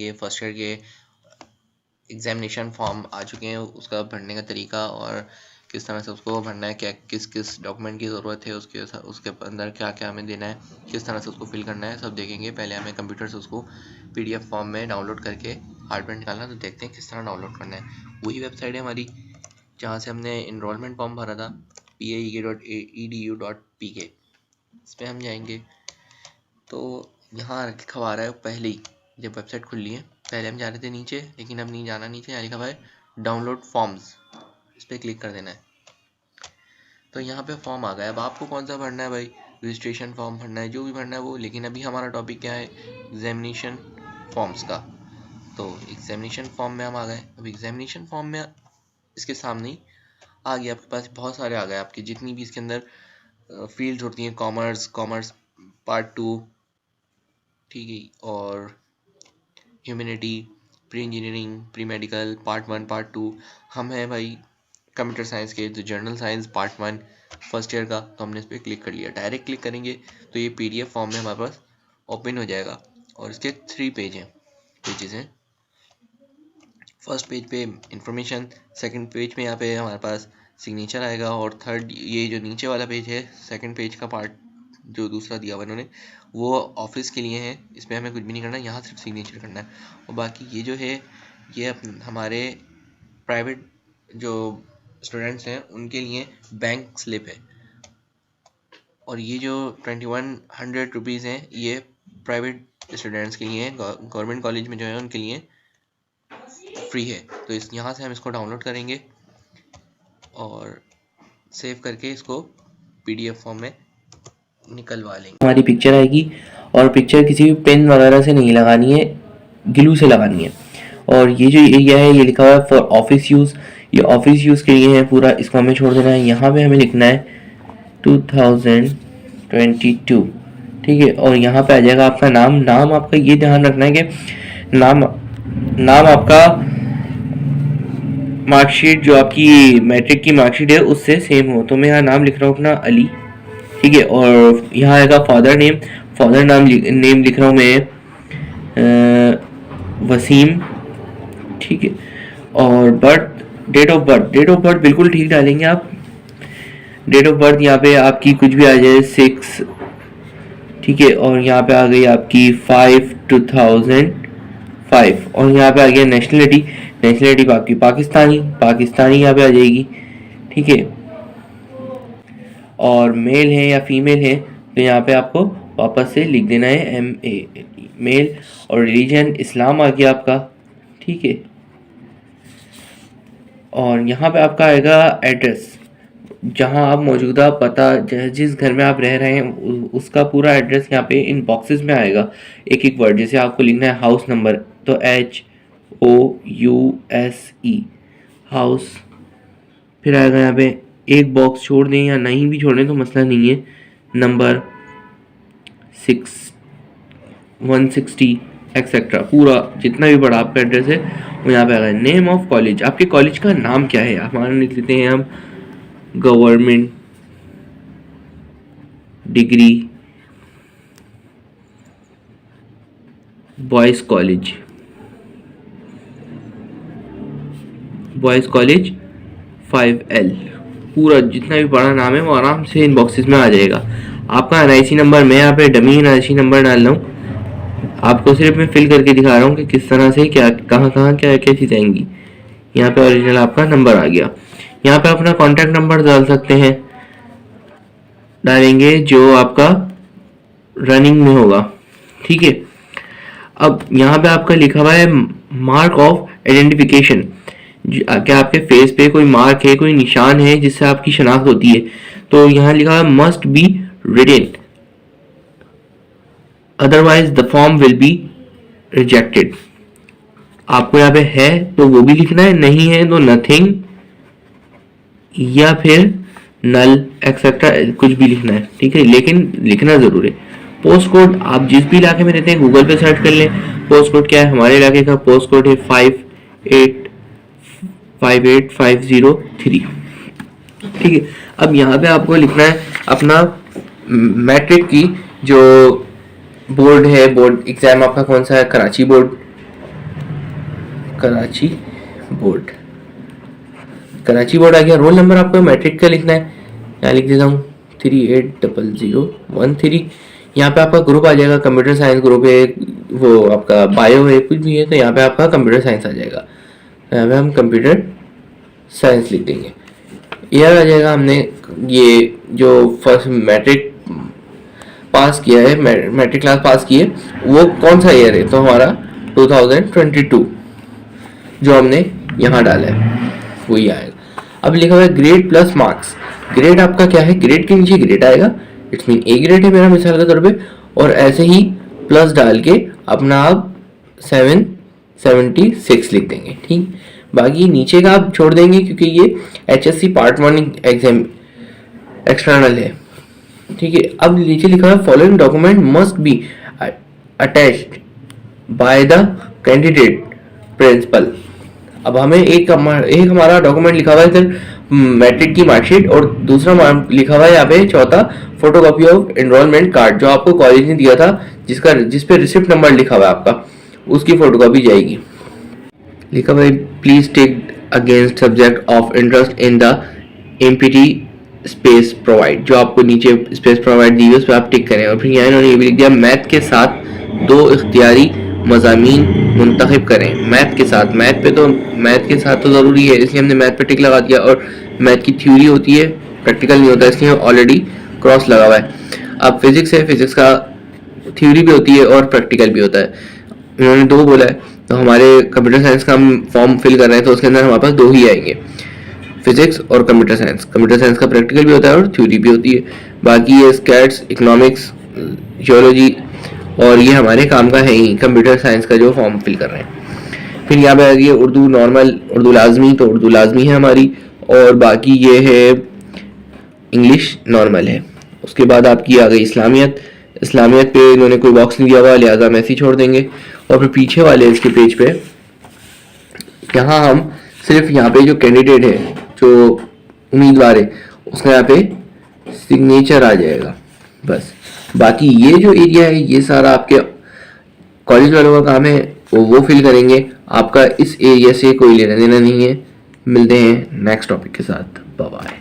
ये first year के examination form आ चुके हैं, उसका भरने का तरीका और किस तरह से उसको भरना है, क्या किस किस डॉक्यूमेंट की ज़रूरत है, उसके अंदर क्या क्या हमें देना है, किस तरह से उसको फिल करना है, सब देखेंगे। पहले हमें कंप्यूटर से उसको PDF फॉर्म में डाउनलोड करके हार्ड प्रिंट निकालना, तो देखते हैं किस तरह डाउनलोड करना है। वही वेबसाइट है हमारी जहाँ से हमने इनरोलमेंट फॉर्म भरा था, paek.edu.pk। इस पर हम जाएंगे तो यहाँ लिखा हुआ रहा है पहले ही, जब वेबसाइट खुली है पहले हम जा रहे थे नीचे, लेकिन अब नहीं जाना नीचे। यहाँ लिखा हुआ है डाउनलोड फॉर्म्स, इस पर क्लिक कर देना है। तो यहाँ पे फॉर्म आ गया। अब आपको कौन सा भरना है भाई, रजिस्ट्रेशन फॉर्म भरना है, जो भी भरना है वो। लेकिन अभी हमारा टॉपिक क्या है, एग्जामिनेशन फॉर्म्स का। तो एग्जामिनेशन फॉर्म में हम आ गए। अब एग्जामिनेशन फॉर्म में इसके सामने ही आ गया, आपके पास बहुत सारे आ गए, आपकी जितनी भी इसके अंदर फील्ड्स होती हैं, कॉमर्स पार्ट 2, ठीक है, और humanity, pre engineering, pre medical, part 1 part 2। हम हैं भाई कंप्यूटर साइंस के, तो general science part 1 first year का। तो हमने इस पर क्लिक कर लिया। डायरेक्ट क्लिक करेंगे तो ये PDF फॉर्म में हमारे पास ओपन हो जाएगा और इसके 3 पेजेस हैं। फर्स्ट पेज पे इंफॉर्मेशन, सेकंड पेज में यहाँ पे हमारे पास सिग्नेचर आएगा, और थर्ड ये जो नीचे वाला पेज है, सेकंड पेज का पार्ट जो दूसरा दिया हुआ इन्होंने, वो ऑफिस के लिए है। इसमें हमें कुछ भी नहीं करना, यहाँ सिर्फ सिग्नेचर करना है। और बाकी ये जो है ये हमारे प्राइवेट जो स्टूडेंट्स हैं उनके लिए बैंक स्लिप है। और ये जो 2100 रुपीज़ हैं ये प्राइवेट स्टूडेंट्स के लिए, गवर्नमेंट कॉलेज में जो है उनके लिए फ्री है। तो इस यहाँ से हम इसको डाउनलोड करेंगे और सेव करके इसको PDF फॉर्म में निकलवा लेंगे। हमारी पिक्चर आएगी और पिक्चर किसी भी पेन वगैरह से नहीं लगानी है, ग्लू से लगानी है। और ये जो एरिया है ये लिखा हुआ है फॉर ऑफिस यूज़, ये ऑफिस यूज़ के लिए है पूरा, इसको हमें छोड़ देना है। यहाँ पे हमें लिखना है 2022, ठीक है। और यहाँ पे आ जाएगा आपका नाम आपका ये ध्यान रखना है कि नाम आपका मार्कशीट, जो आपकी मैट्रिक की मार्कशीट है उससे सेम हो। तो मैं यहाँ नाम लिख रहा हूँ अपना अली, ठीक है। और यहाँ आएगा फादर नेम लिख रहा हूँ मैं वसीम, ठीक है। और डेट ऑफ बर्थ बिल्कुल ठीक डालेंगे आप। डेट ऑफ बर्थ यहाँ पे आपकी कुछ भी आ जाए 6, ठीक है। और यहाँ पे आ गई आपकी 5/2005। और यहाँ पे आ गया नेशनलिटी आपकी पाकिस्तानी यहाँ पे आ जाएगी, ठीक है। और मेल है या फीमेल है तो यहाँ पे आपको वापस से लिख देना है मेल। और रिलीजन इस्लाम आ गया आपका, ठीक है। और यहाँ पे आपका आएगा एड्रेस, जहाँ आप मौजूदा पता, जिस घर में आप रह रहे हैं उसका पूरा एड्रेस यहाँ पे इन बॉक्सेस में आएगा, एक वर्ड। जैसे आपको लिखना है हाउस नंबर, तो HOUSE हाउस, फिर आएगा यहाँ पे एक बॉक्स छोड़ दें या नहीं भी छोड़ दें तो मसला नहीं है, नंबर 160 एक्सेट्रा, पूरा जितना भी बड़ा आपका एड्रेस है वो यहाँ पे आएगा। नेम ऑफ कॉलेज, आपके कॉलेज का नाम क्या है, हमारा लिख लेते हैं हम government degree boys college 5L, पूरा जितना भी बड़ा नाम है वो आराम से इन बॉक्सेस में आ जाएगा। आपका NIC नंबर, मैं यहाँ पे डमी NIC नंबर डाल रहा हूँ, आपको सिर्फ मैं फिल करके दिखा रहा हूँ कि किस तरह से क्या कहाँ क्या चीज़ आएंगी। यहाँ पे ओरिजिनल आपका नंबर आ गया। यहाँ पे अपना कॉन्टैक्ट नंबर डाल सकते हैं, डालेंगे जो आपका रनिंग में होगा, ठीक है। अब यहाँ पे आपका लिखा हुआ है मार्क ऑफ आइडेंटिफिकेशन, क्या आपके फेस पे कोई मार्क है, कोई निशान है जिससे आपकी शनाख्त होती है। तो यहाँ लिखा है must be written, otherwise the form will be rejected. आपको यहाँ पे है तो वो भी लिखना है, नहीं है तो नथिंग या फिर नल एक्सेट्रा कुछ भी लिखना है, ठीक है, लेकिन लिखना जरूर है। पोस्ट कोड, आप जिस भी इलाके में रहते हैं गूगल पे सर्च कर लें। पोस्ट कोड क्या है, हमारे इलाके का पोस्ट कोड है 5858503, ठीक है। अब यहाँ पे आपको लिखना है अपना मैट्रिक की जो बोर्ड है, बोर्ड एग्जाम आपका कौन सा है, Karachi board, Karachi board. Karachi board आ गया। रोल नंबर आपको मैट्रिक का लिखना है, यहाँ लिख देता हूँ 380013। यहाँ पे आपका ग्रुप आ जाएगा, कंप्यूटर साइंस ग्रुप है, वो आपका बायो है, कुछ भी है, तो यहाँ पे आपका कंप्यूटर साइंस आ जाएगा। यहाँ पे हम कंप्यूटर साइंस लिख देंगे। ईयर आ जाएगा, हमने ये जो फर्स्ट मैट्रिक पास किया है, मैट्रिक क्लास पास की है, वो कौन सा ईयर है, तो हमारा 2022 जो हमने यहाँ डाला है वही आएगा। अब लिखा हुआ है ग्रेड प्लस मार्क्स। ग्रेड आपका क्या है, ग्रेड के नीचे ग्रेड आएगा, इट्स मीन ए ग्रेड है मेरा मिसाल के तौर पे, और ऐसे ही प्लस डाल के अपना आप 776 लिख देंगे। ठीक, बाकी नीचे का आप छोड़ देंगे क्योंकि ये HSC पार्ट 1 एग्जाम एक्सटर्नल है। ठीक है, अब नीचे लिखा है following document must be attached by the candidate principal. अब हमें एक हमारा डॉक्यूमेंट लिखा हुआ है इधर मैट्रिक की मार्कशीट, और दूसरा लिखा हुआ है यहाँ पे चौथा फोटोकॉपी ऑफ एनरोलमेंट कार्ड जो आपको कॉलेज ने दिया था, जिस पे रिसिप्ट नंबर लिखा हुआ है आपका, उसकी फोटोकॉपी जाएगी। लिखा हुआ है please take against subject of interest in the empty space provided, जो आपको नीचे स्पेस प्रोवाइड दी है उस पर आप टिक करें। और फिर यहाँ इन्होंने ये भी लिख दिया मैथ के साथ 2 इख्तियारी मज़ामीन मुंतखब करें। मैथ के साथ, मैथ के साथ तो ज़रूरी है, इसलिए हमने मैथ पे टिक लगा दिया। और मैथ की थ्योरी होती है, प्रैक्टिकल नहीं होता, इसलिए ऑलरेडी क्रॉस लगा हुआ है। अब फिजिक्स है, फिजिक्स का थ्योरी भी होती है और प्रैक्टिकल भी होता है, इन्होंने 2 बोला है, तो हमारे कंप्यूटर साइंस का हम फॉर्म फिल कर रहे हैं तो उसके अंदर हमारे पास 2 ही आएंगे, फिजिक्स और कंप्यूटर साइंस। कंप्यूटर साइंस का प्रैक्टिकल भी होता है और थ्योरी भी होती है। बाकी ये स्कैट्स, इकोनॉमिक्स, जियोलॉजी, और ये हमारे काम का है ही कंप्यूटर साइंस का जो फॉर्म फिल कर रहे हैं। फिर यहाँ पे आ गई है उर्दू नॉर्मल, उर्दू लाजमी, तो उर्दू लाजमी है हमारी, और बाकी ये है इंग्लिश नॉर्मल है। उसके बाद आपकी आ गई इस्लामियत। इस्लामियत पे इन्होंने कोई बॉक्स नहीं दिया हुआ, लिहाजा हम ऐसे ही छोड़ देंगे। और फिर पीछे वाले इसके पेज पे यहाँ हम सिर्फ यहाँ पे जो कैंडिडेट है, जो उम्मीदवार है, उसका यहाँ पे सिग्नेचर आ जाएगा बस। बाकी ये जो एरिया है ये सारा आपके कॉलेज वालों का काम है, वो फिल करेंगे, आपका इस एरिया से कोई लेना देना नहीं है। मिलते हैं नेक्स्ट टॉपिक के साथ, बाय बाय।